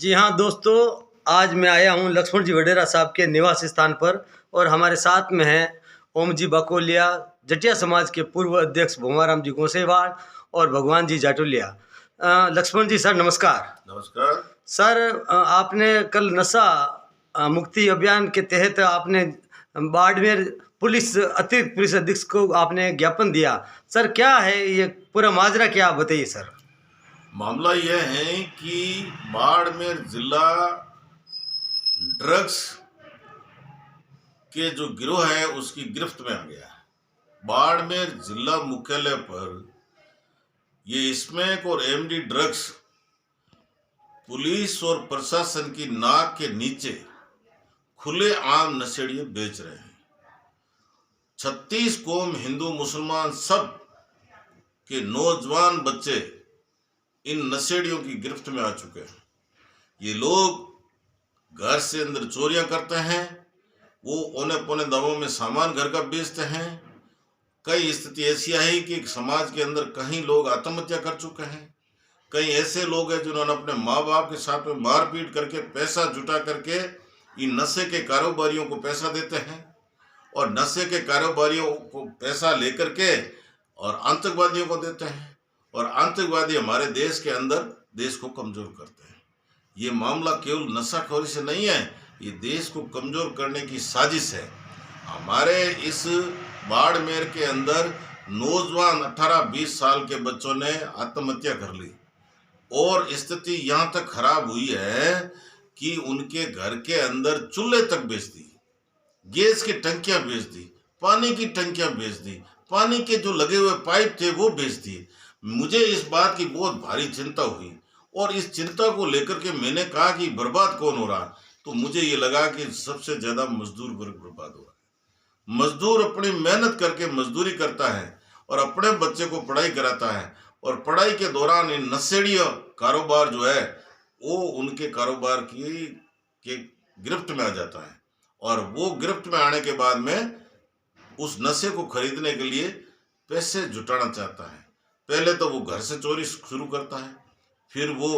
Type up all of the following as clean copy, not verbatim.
जी हाँ दोस्तों, आज मैं आया हूँ लक्ष्मण जी वडेरा साहब के निवास स्थान पर और हमारे साथ में हैं ओम जी बकोलिया, जटिया समाज के पूर्व अध्यक्ष भोमाराम जी गोसेवाड़ और भगवान जी जाटोलिया। लक्ष्मण जी सर नमस्कार। नमस्कार सर, आपने कल नशा मुक्ति अभियान के तहत आपने बाड़मेर पुलिस अतिरिक्त पुलिस अधीक्षक को आपने ज्ञापन दिया। सर क्या है ये पूरा माजरा, क्या आप बताइए सर। मामला यह है कि बाड़मेर जिला ड्रग्स के जो गिरोह है उसकी गिरफ्त में आ गया है। बाड़मेर जिला मुख्यालय पर ये स्मैक और एमडी ड्रग्स पुलिस और प्रशासन की नाक के नीचे खुले आम नशेड़िए बेच रहे हैं। 36 कौम हिंदू मुसलमान सब के नौजवान बच्चे इन नशेड़ियों की गिरफ्त में आ चुके हैं। ये लोग घर से अंदर चोरियां करते हैं, वो औने पौने दामों में सामान घर का बेचते हैं। कई स्थिति ऐसी आई कि समाज के अंदर कहीं लोग आत्महत्या कर चुके हैं, कई ऐसे लोग हैं जिन्होंने अपने माँ बाप के साथ में मारपीट करके पैसा जुटा करके इन नशे के कारोबारियों को पैसा देते हैं और नशे के कारोबारियों को पैसा लेकर के और आतंकवादियों को देते हैं और आतंकवादी हमारे देश के अंदर देश को कमजोर करते हैं। ये मामला केवल नशाखोरी से नहीं है, ये देश को कमजोर करने की साजिश है। हमारे इस बाड़मेर के अंदर नौजवान 18-20 साल के बच्चों ने आत्महत्या कर ली और स्थिति यहाँ तक खराब हुई है कि उनके घर के अंदर चूल्हे तक बेच दी, गैस की टंकियां बेच दी, पानी की टंकियां बेच दी, पानी के जो लगे हुए पाइप थे वो बेच दिए। मुझे इस बात की बहुत भारी चिंता हुई और इस चिंता को लेकर के मैंने कहा कि बर्बाद कौन हो रहा है, तो मुझे ये लगा कि सबसे ज्यादा मजदूर वर्ग बर्बाद हो रहा है। मजदूर अपनी मेहनत करके मजदूरी करता है और अपने बच्चे को पढ़ाई कराता है और पढ़ाई के दौरान इन नशेड़िया कारोबार जो है वो उनके कारोबार की के गिरफ्त में आ जाता है और वो गिरफ्त में आने के बाद में उस नशे को खरीदने के लिए पैसे जुटाना चाहता है। पहले तो वो घर से चोरी शुरू करता है, फिर वो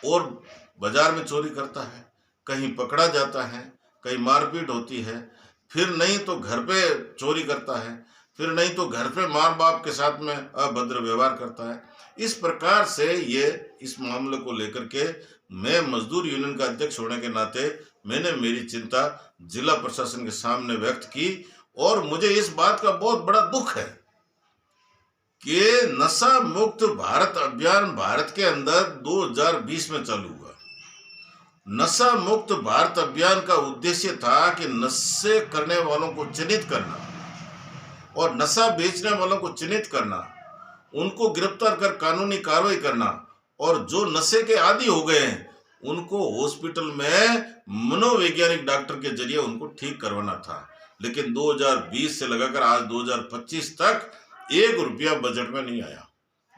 और बाजार में चोरी करता है, कहीं पकड़ा जाता है, कहीं मारपीट होती है, फिर नहीं तो घर पे चोरी करता है, फिर नहीं तो घर पे माँ बाप के साथ में अभद्र व्यवहार करता है। इस प्रकार से ये इस मामले को लेकर के मैं मजदूर यूनियन का अध्यक्ष होने के नाते मैंने मेरी चिंता जिला प्रशासन के सामने व्यक्त की और मुझे इस बात का बहुत बड़ा दुख है कि नशा मुक्त भारत अभियान भारत के अंदर 2020 में चालू हुआ। नशा मुक्त भारत अभियान का उद्देश्य था कि नशे करने वालों को चिन्हित करना और नशा बेचने वालों को चिन्हित करना, उनको गिरफ्तार कर कानूनी कार्रवाई करना और जो नशे के आदी हो गए हैं उनको हॉस्पिटल में मनोवैज्ञानिक डॉक्टर के जरिए उनको ठीक करवाना था। लेकिन 2020 से लगाकर आज 2025 तक 1 रुपया बजट में नहीं आया,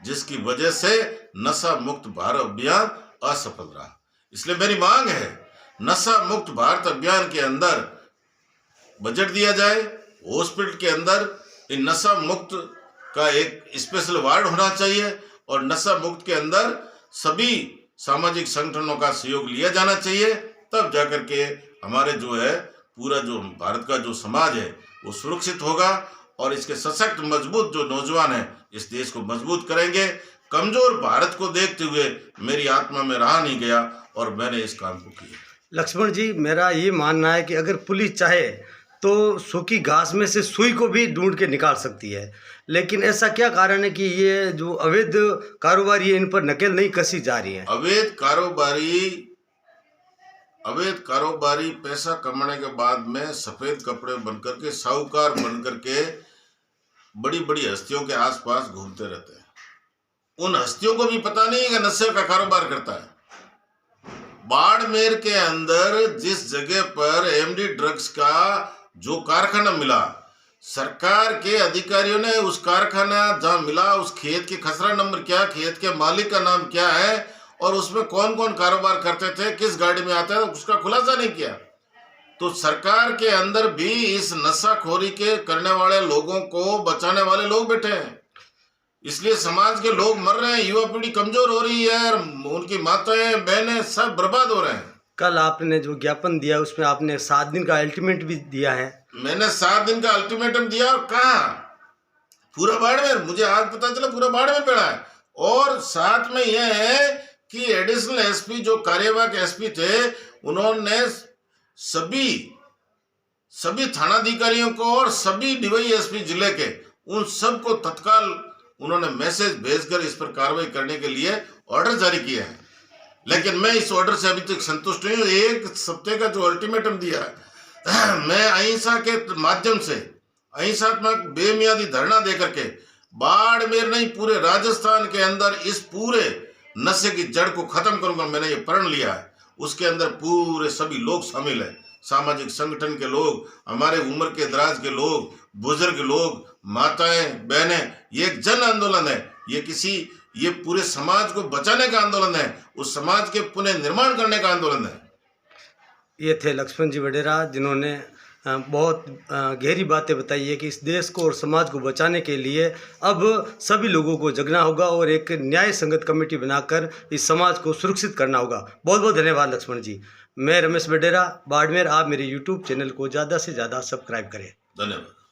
जिसकी वजह से नशा मुक्त भारत अभियान असफल रहा। इसलिए मेरी मांग है नशा मुक्त भारत अभियान के अंदर बजट दिया जाए, हॉस्पिटल के अंदर इन नशा मुक्त का एक स्पेशल वार्ड होना चाहिए और नशा मुक्त के अंदर सभी सामाजिक संगठनों का सहयोग लिया जाना चाहिए। तब जाकर के हमारे जो है पूरा जो भारत का जो समाज है वो सुरक्षित होगा और इसके सशक्त मजबूत जो नौजवान है इस देश को मजबूत करेंगे। कमजोर भारत को देखते हुए मेरी आत्मा में रहा नहीं गया और मैंने इस काम को किया। लक्ष्मण जी, मेरा ये मानना है कि अगर पुलिस चाहे तो सूखी घास में से सुई को भी ढूंढ के निकाल सकती है, लेकिन ऐसा क्या कारण है कि ये जो अवैध कारोबारी है इन पर नकेल नहीं कसी जा रही है। अवैध कारोबारी पैसा कमाने के बाद में सफेद कपड़े बनकर के साहूकार बनकर के बड़ी बड़ी हस्तियों के आसपास घूमते रहते हैं। उन हस्तियों को भी पता नहीं है कि नशे का कारोबार करता है। बाड़मेर के अंदर जिस जगह पर एमडी ड्रग्स का जो कारखाना मिला, सरकार के अधिकारियों ने उस कारखाना जहां मिला उस खेत के खसरा नंबर क्या, खेत के मालिक का नाम क्या है और उसमें कौन कौन कारोबार करते थे, किस गाड़ी में आते थे, उसका खुलासा नहीं किया। तो सरकार के अंदर भी इस नशाखोरी के करने वाले लोगों को बचाने वाले लोग बैठे हैं। इसलिए समाज के लोग मर रहे हैं, युवा पीढ़ी कमजोर हो रही है, उनकी माताएं बहनें सब बर्बाद हो रहे हैं। कल आपने जो ज्ञापन दिया उसमें आपने 7 दिन का अल्टीमेट भी दिया है। मैंने 7 दिन का अल्टीमेटम दिया और कहा पूरा बाड़मेर, मुझे आज पता चला पूरा बाड़मेर पड़ा है। और साथ में यह है कि एडिशनल एसपी जो कार्यवाहक एसपी थे, उन्होंने सभी थानाधिकारियों को और सभी डीवाईएसपी जिले के उन सबको तत्काल उन्होंने मैसेज भेजकर इस पर कार्रवाई करने के लिए ऑर्डर जारी किया है। लेकिन मैं इस ऑर्डर से अभी तक संतुष्ट नहीं हूँ। 1 सप्ताह का जो अल्टीमेटम दिया है, मैं अहिंसा के माध्यम से अहिंसात्मक बेमियादी धरना देकर के बाड़मेर नहीं पूरे राजस्थान के अंदर इस पूरे नशे की जड़ को खत्म करूंगा। मैंने ये प्रण लिया है। उसके अंदर पूरे सभी लोग शामिल हैं, सामाजिक संगठन के लोग, हमारे उम्र के दराज के लोग, बुजुर्ग लोग, माताएं बहनें। ये एक जन आंदोलन है, ये पूरे समाज को बचाने का आंदोलन है, उस समाज के पुनः निर्माण करने का आंदोलन है। ये थे लक्ष्मण जी वडेरा, जिन्होंने बहुत गहरी बातें बताई है कि इस देश को और समाज को बचाने के लिए अब सभी लोगों को जगना होगा और एक न्याय संगत कमेटी बनाकर इस समाज को सुरक्षित करना होगा। बहुत बहुत धन्यवाद लक्ष्मण जी। मैं रमेश वडेरा, बाड़मेर। आप मेरे YouTube चैनल को ज़्यादा से ज़्यादा सब्सक्राइब करें। धन्यवाद।